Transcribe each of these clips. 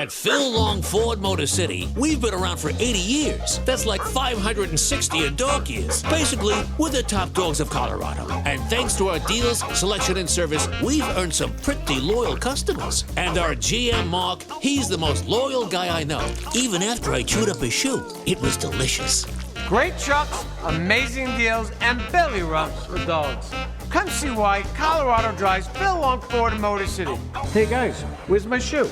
At Phil Long Ford Motor City, we've been around for 80 years. That's like 560 in dog years. Basically, we're the top dogs of Colorado. And thanks to our deals, selection, and service, we've earned some pretty loyal customers. And our GM, Mark, he's the most loyal guy I know. Even after I chewed up his shoe, it was delicious. Great trucks, amazing deals, and belly rubs for dogs. Come see why Colorado drives Phil Long Ford Motor City. Hey guys, where's my shoe?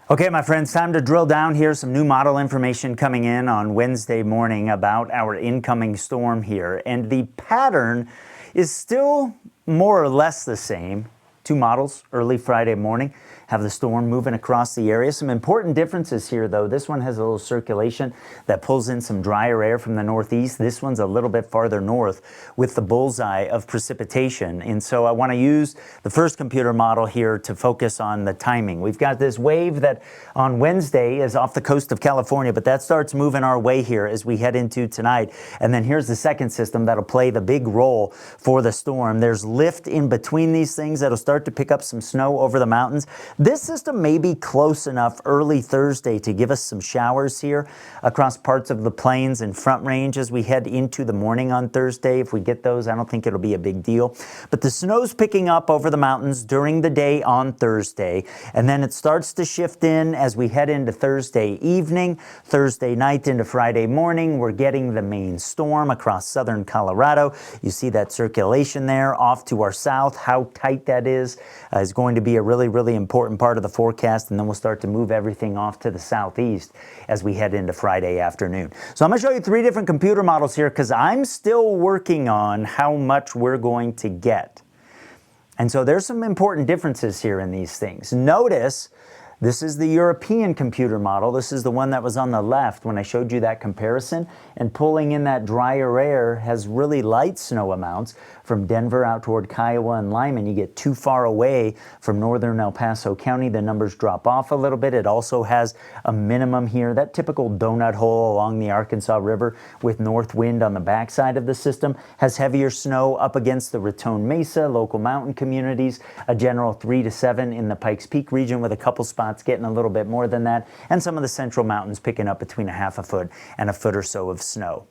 Okay, my friends, time to drill down here. Some new model information coming in on Wednesday morning about our incoming storm here. And the pattern is still more or less the same. Two models early Friday morning. Have the storm moving across the area. Some important differences here, though. This one has a little circulation that pulls in some drier air from the northeast. This one's a little bit farther north with the bullseye of precipitation. And so I want to use the first computer model here to focus on the timing. We've got this wave that on Wednesday is off the coast of California, but that starts moving our way here as we head into tonight. And then here's the second system that'll play the big role for the storm. There's lift in between these things that'll start to pick up some snow over the mountains. This system may be close enough early Thursday to give us some showers here across parts of the plains and Front Range as we head into the morning on Thursday. If we get those, I don't think it'll be a big deal. But the snow's picking up over the mountains during the day on Thursday, and then it starts to shift in as we head into Thursday evening, Thursday night into Friday morning. We're getting the main storm across southern Colorado. You see that circulation there off to our south. How tight that is going to be a really, really important part of the forecast, and then we'll start to move everything off to the southeast as we head into Friday afternoon. So I'm going to show you three different computer models here because I'm still working on how much we're going to get. And so there's some important differences here in these things. Notice this is the European computer model. This is the one that was on the left when I showed you that comparison. And pulling in that drier air has really light snow amounts from Denver out toward Kiowa and Lyman. You get too far away from northern El Paso County, the numbers drop off a little bit. It also has a minimum here, that typical donut hole along the Arkansas River with north wind on the backside of the system, has heavier snow up against the Raton Mesa, local mountain communities, a general 3 to 7 in the Pikes Peak region with a couple spots getting a little bit more than that, and some of the central mountains picking up between a half a foot and a foot or so of snow.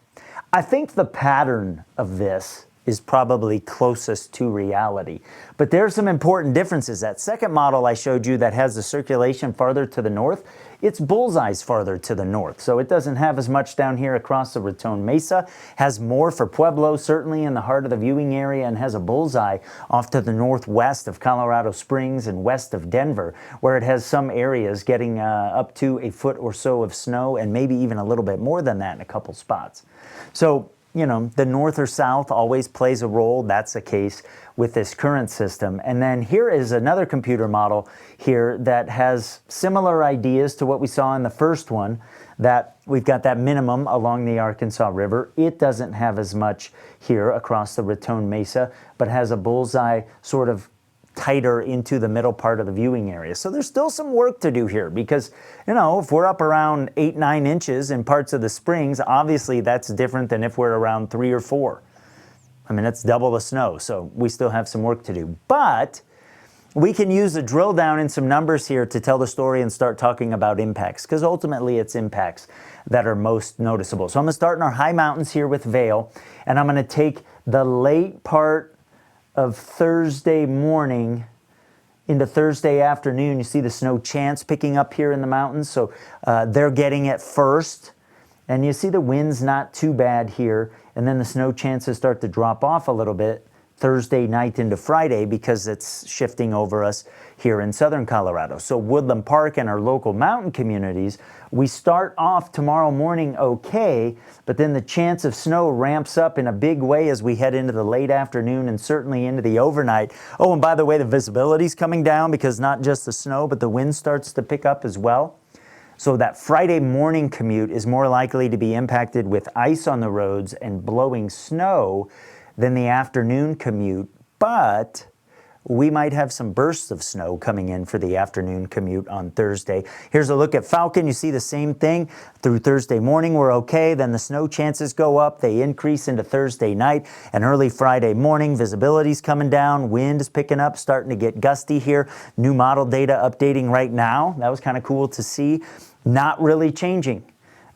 I think the pattern of this is probably closest to reality. But there's some important differences. That second model I showed you that has the circulation farther to the north, its bullseye's farther to the north. So it doesn't have as much down here across the Raton Mesa, has more for Pueblo, certainly in the heart of the viewing area, and has a bullseye off to the northwest of Colorado Springs and west of Denver, where it has some areas getting up to a foot or so of snow, and maybe even a little bit more than that in a couple spots. So, you know, the north or south always plays a role. That's the case with this current system. And then here is another computer model here that has similar ideas to what we saw in the first one, that we've got that minimum along the Arkansas River. It doesn't have as much here across the Raton Mesa, but has a bullseye sort of tighter into the middle part of the viewing area. So there's still some work to do here because, you know, if we're up around 8-9 inches in parts of the Springs, obviously that's different than if we're around 3 or 4. I mean, that's double the snow, so we still have some work to do. But we can use a drill down in some numbers here to tell the story and start talking about impacts, because ultimately it's impacts that are most noticeable. So I'm going to start in our high mountains here with Vail, and I'm going to take the late part of Thursday morning into Thursday afternoon. You see the snow chance picking up here in the mountains, so they're getting it first. And you see the wind's not too bad here, and then the snow chances start to drop off a little bit Thursday night into Friday because it's shifting over us here in southern Colorado. So Woodland Park and our local mountain communities, we start off tomorrow morning okay, but then the chance of snow ramps up in a big way as we head into the late afternoon and certainly into the overnight. Oh, and by the way, the visibility's coming down because not just the snow, but the wind starts to pick up as well. So that Friday morning commute is more likely to be impacted with ice on the roads and blowing snow than the afternoon commute. But we might have some bursts of snow coming in for the afternoon commute on Thursday. Here's a look at Falcon. You see the same thing. Through Thursday morning, we're okay. Then the snow chances go up. They increase into Thursday night and early Friday morning. Visibility's coming down. Wind is picking up, starting to get gusty here. New model data updating right now. That was kind of cool to see. Not really changing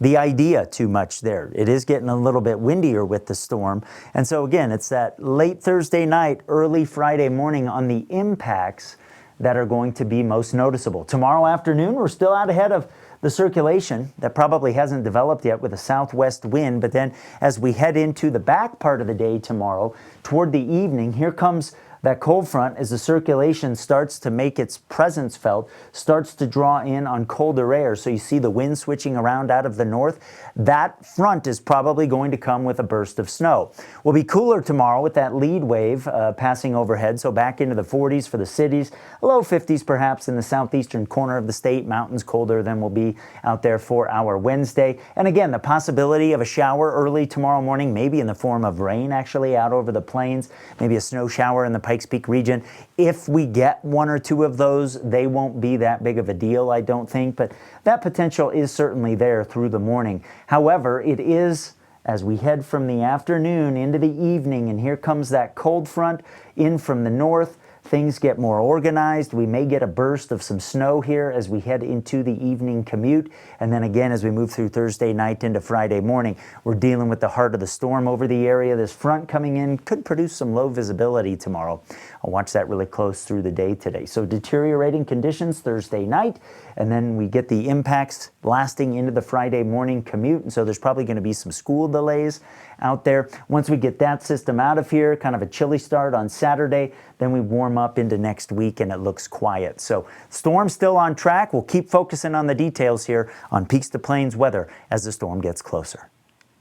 the idea too much there. It is getting a little bit windier with the storm. And so again, it's that late Thursday night, early Friday morning on the impacts that are going to be most noticeable. Tomorrow afternoon, we're still out ahead of the circulation that probably hasn't developed yet with a southwest wind. But then as we head into the back part of the day tomorrow, toward the evening, here comes that cold front as the circulation starts to make its presence felt, starts to draw in on colder air. So you see the wind switching around out of the north. That front is probably going to come with a burst of snow. We'll be cooler tomorrow with that lead wave passing overhead. So back into the 40s for the cities, low 50s perhaps in the southeastern corner of the state. Mountains colder than will be out there for our Wednesday. And again, the possibility of a shower early tomorrow morning, maybe in the form of rain actually out over the plains, maybe a snow shower in the Pikes Peak region. If we get one or two of those, they won't be that big of a deal, I don't think, but that potential is certainly there through the morning. However, it is as we head from the afternoon into the evening, and here comes that cold front in from the north. Things get more organized. We may get a burst of some snow here as we head into the evening commute. And then again, as we move through Thursday night into Friday morning, we're dealing with the heart of the storm over the area. This front coming in could produce some low visibility tomorrow. I'll watch that really close through the day today. So deteriorating conditions Thursday night, and then we get the impacts lasting into the Friday morning commute. And so there's probably going to be some school delays out there. Once we get that system out of here, kind of a chilly start on Saturday, then we warm up into next week and it looks quiet. So storm still on track. We'll keep focusing on the details here on Peaks to Plains weather as the storm gets closer.